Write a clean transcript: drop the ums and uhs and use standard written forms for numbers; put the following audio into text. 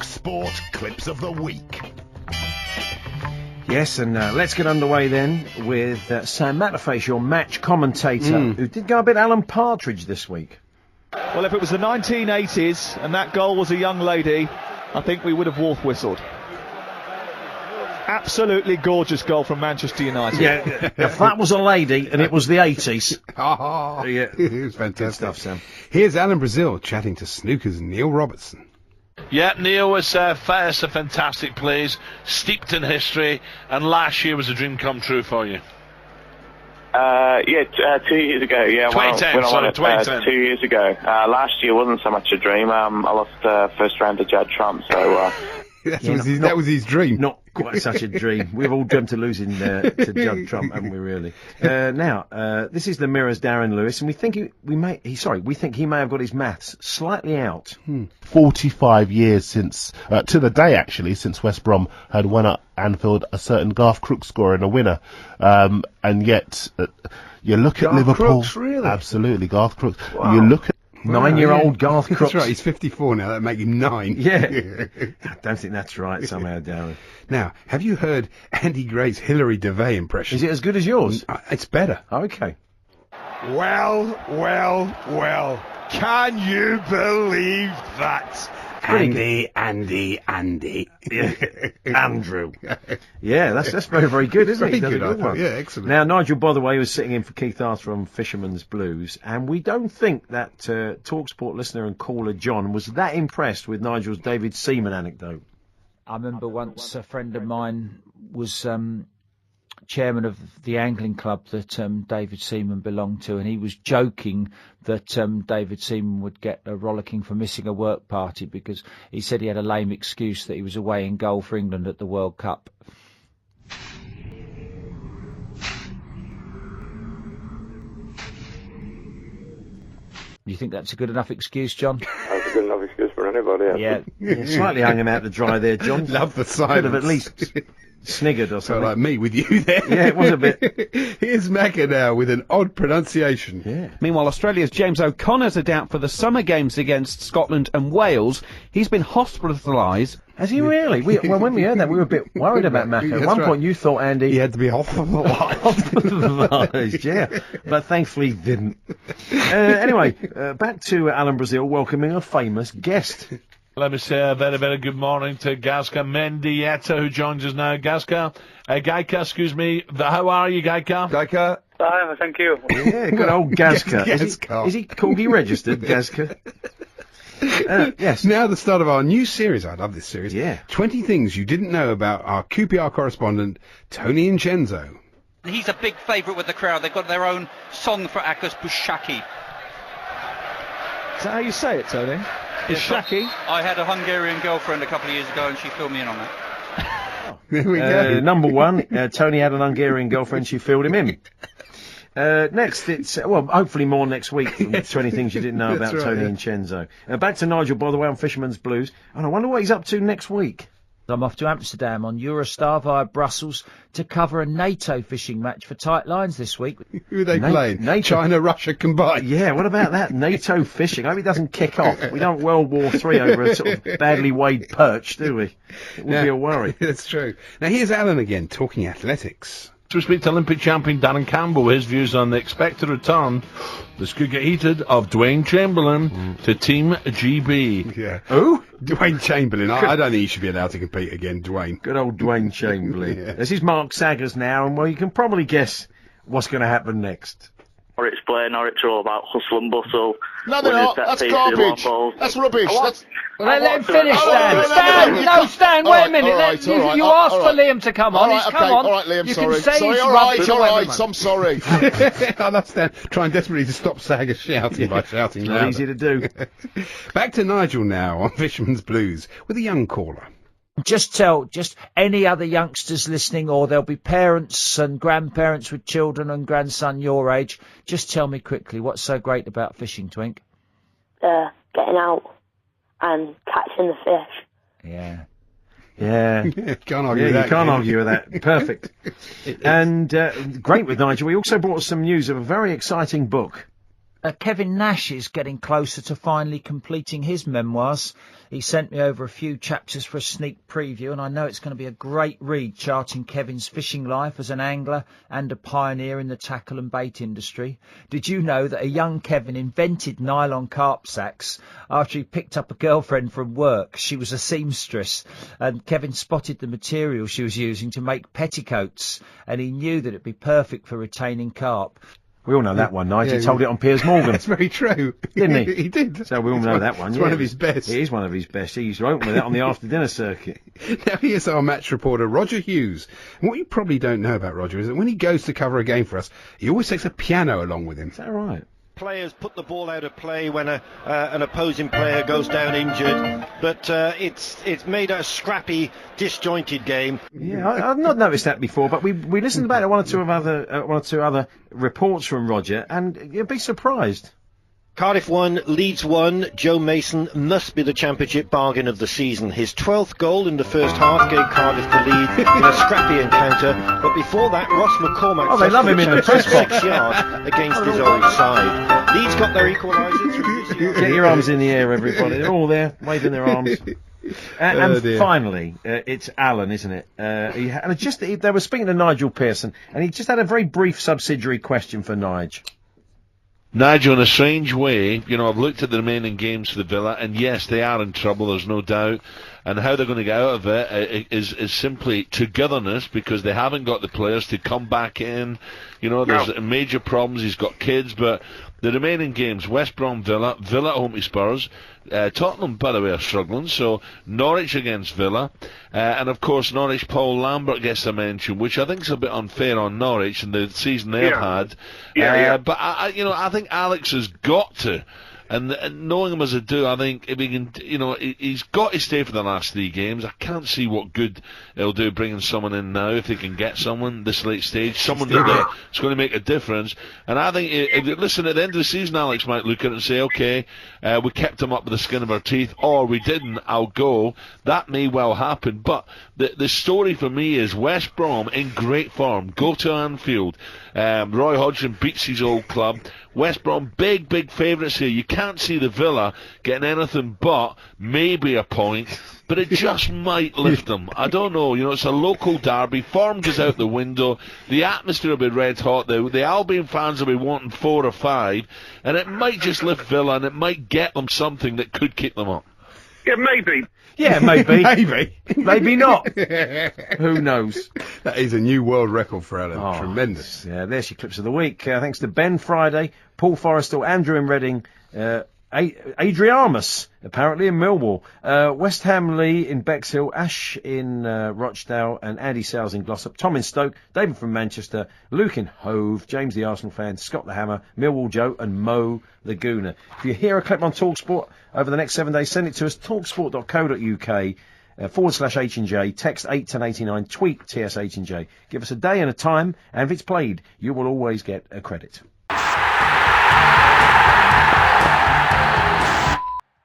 talkSPORT Clips of the Week. Yes, and let's get underway then with Sam Matterface, your match commentator, who did go a bit Alan Partridge this week. Well, if it was the 1980s and that goal was a young lady, I think we would have wolf whistled. Absolutely gorgeous goal from Manchester United. Yeah, if that was a lady and it was the 80s. Oh, yeah, it was fantastic. Good stuff, Sam. Here's Alan Brazil chatting to Snooker's Neil Robertson. Yeah, Neil was first a fantastic plays, steeped in history, and last year was a dream come true for you. 2 years ago, yeah. 2010. 2 years ago. Last year wasn't so much a dream. I lost first round to Judd Trump, so... that was his dream. Not quite such a dream. We've all dreamt of losing to Judd Trump, haven't we? Really. Now, this is the Mirror's Darren Lewis, and we think he may have got his maths slightly out. 45 years since, to the day actually, since West Brom had won at Anfield a certain Garth Crooks score and a winner, and yet you look at Garth Liverpool. Crooks, really? Absolutely, Garth Crooks. Wow. You look at 9-year-old Garth Crooks. That's right, he's 54 now, that'd make him 9. Yeah. I don't think that's right somehow, Darren. Now, have you heard Andy Gray's Hilary Devey impression? Is it as good as yours? It's better. Okay. Well. Can you believe that? Andy. Yeah. Andrew. Yeah, that's very, very good, isn't it? Very He good, does a I thought. one. Yeah, excellent. Now, Nigel, by the way, was sitting in for Keith Arthur on Fisherman's Blues, and we don't think that talkSPORT listener and caller John was that impressed with Nigel's David Seaman anecdote. I remember once a friend of mine was chairman of the angling club that David Seaman belonged to, and he was joking that David Seaman would get a rollicking for missing a work party because he said he had a lame excuse that he was away in goal for England at the World Cup. You think that's a good enough excuse, John? That's a good enough excuse for anybody. Yeah. Slightly hung him out to dry there, John. Love the silence. Could have at least sniggered or So something. like me with you there. Yeah, it was a bit. Here's Macca now with an odd pronunciation. Yeah. Meanwhile, Australia's James O'Connor's a doubt for the summer games against Scotland and Wales. He's been hospitalised. Has he really? When we heard that, we were a bit worried about Macca. At one point, you thought, Andy... He had to be hospitalised, yeah. But thankfully, he didn't. Anyway, back to Alan Brazil welcoming a famous guest. Let me say a very, very good morning to Gaska Mendieta, who joins us now. Gaska, excuse me. How are you, Gaika? Fine, thank you. Yeah, good old Gaska. Gaska. Is he corgi registered, Gaska? Yes. Now the start of our new series. I love this series. Yeah. 20 things you didn't know about our QPR correspondent, Tony Incenzo. He's a big favourite with the crowd. They've got their own song for Akos Bushaki. Is that how you say it, Tony? Bushaki? I had a Hungarian girlfriend a couple of years ago and she filled me in on that. There we go. Number one, Tony had an Hungarian girlfriend, she filled him in. Next, it's, hopefully more next week from 20 things you didn't know about That's right, Tony yeah. Incenzo. Back to Nigel, by the way, on Fisherman's Blues. And I wonder what he's up to next week. I'm off to Amsterdam on Eurostar via Brussels to cover a NATO fishing match for Tight Lines this week. Who are they playing? NATO. China, Russia combined. Yeah, what about that? NATO fishing. I hope it doesn't kick off. We don't World War III over a sort of badly weighed perch, do we? It would be a worry. That's true. Now here's Alan again, talking athletics. To speak to Olympic champion Darren Campbell, his views on the expected return, this could get heated, of Dwayne Chamberlain to Team GB. Yeah. Who? Dwayne Chamberlain. I don't think he should be allowed to compete again, Dwayne. Good old Dwayne Chamberlain. Yeah. This is Mark Saggers now, and well, you can probably guess what's going to happen next. Norwich play, Norwich are all about hustle and bustle. No, they're not. That's garbage. That's rubbish. Let him finish, Oh, Stan. Stan, wait a minute. All right. You asked for Liam to come on. He's come on. All right, Liam, you sorry. can say Sorry, he's all rubbish. right, I'm sorry. I understand. Trying desperately to stop Saggers shouting by shouting Not louder. easy to do. Back to Nigel now on Fisherman's Blues with a young caller. Just tell any other youngsters listening, or there'll be parents and grandparents with children and grandson your age. Just tell me quickly, what's so great about fishing, Twink? Getting out and catching the fish. Yeah. Yeah. Can't argue with that. You can't argue with that. Perfect. And great with Nigel. We also brought us some news of a very exciting book. Kevin Nash is getting closer to finally completing his memoirs. He sent me over a few chapters for a sneak preview, and I know it's going to be a great read, charting Kevin's fishing life as an angler and a pioneer in the tackle and bait industry. Did you know that a young Kevin invented nylon carp sacks after he picked up a girlfriend from work? She was a seamstress, and Kevin spotted the material she was using to make petticoats, and he knew that it'd be perfect for retaining carp. We all know that one, Nigel. He told it on Piers Morgan. That's very true. Didn't he? He did. So we all know that one. It's one of his best. It is one of his best. He used to open with that on the after-dinner circuit. Now here's our match reporter, Roger Hughes. And what you probably don't know about Roger is that when he goes to cover a game for us, he always takes a piano along with him. Is that right? Players put the ball out of play when an opposing player goes down injured, but it's made a scrappy, disjointed game. Yeah, I've not noticed that before, but we listened about one or two other reports from Roger, and you'd be surprised. Cardiff 1, Leeds 1. Joe Mason must be the championship bargain of the season. His 12th goal in the first half gave Cardiff the lead in a scrappy encounter, but before that, Ross McCormack they love him in the press box 6 yards against his old side. Leeds got their equaliser through this year. Get your arms in the air, everybody. They're all there, waving their arms. And finally, it's Alan, isn't it? They were speaking to Nigel Pearson, and he just had a very brief subsidiary question for Nigel. Nigel, in a strange way, I've looked at the remaining games for the Villa, and yes, they are in trouble, there's no doubt. And how they're going to get out of it is simply togetherness, because they haven't got the players to come back in. There's major problems. He's got kids, but the remaining games, West Brom, Villa at home to Spurs, Tottenham, by the way, are struggling, so Norwich against Villa, and of course Norwich, Paul Lambert gets a mention, which I think is a bit unfair on Norwich and the season they've had. But I think Alex has got to. And knowing him as I do, I think if he can, he's got to stay for the last 3 games. I can't see what good it'll do bringing someone in now if they can get someone this late stage, someone that's going to make a difference. And I think, listen, at the end of the season, Alex might look at it and say, okay, we kept him up with the skin of our teeth, or we didn't, I'll go. That may well happen. But the story for me is West Brom in great form. Go to Anfield. Roy Hodgson beats his old club. West Brom, big favourites here. You can't see the Villa getting anything but maybe a point, but it just might lift them. I don't know. It's a local derby. Form goes out the window. The atmosphere will be red hot. The Albion fans will be wanting 4 or 5, and it might just lift Villa, and it might get them something that could keep them up. Yeah, maybe. Yeah, maybe. Maybe. Maybe not. Who knows? That is a new world record for Alan. Tremendous. Yeah, there's your clips of the week. Thanks to Ben Friday, Paul Forrestal, Andrew in Reading, Adriamus, apparently in Millwall, West Ham Lee in Bexhill, Ash in Rochdale, and Andy Sales in Glossop, Tom in Stoke, David from Manchester, Luke in Hove, James the Arsenal fan, Scott the Hammer, Millwall Joe, and Mo the Gooner. If you hear a clip on TalkSport over the next 7 days, send it to us, talksport.co.uk, /H&J, text 81089, tweet TSH&J. Give us a day and a time, and if it's played, you will always get a credit.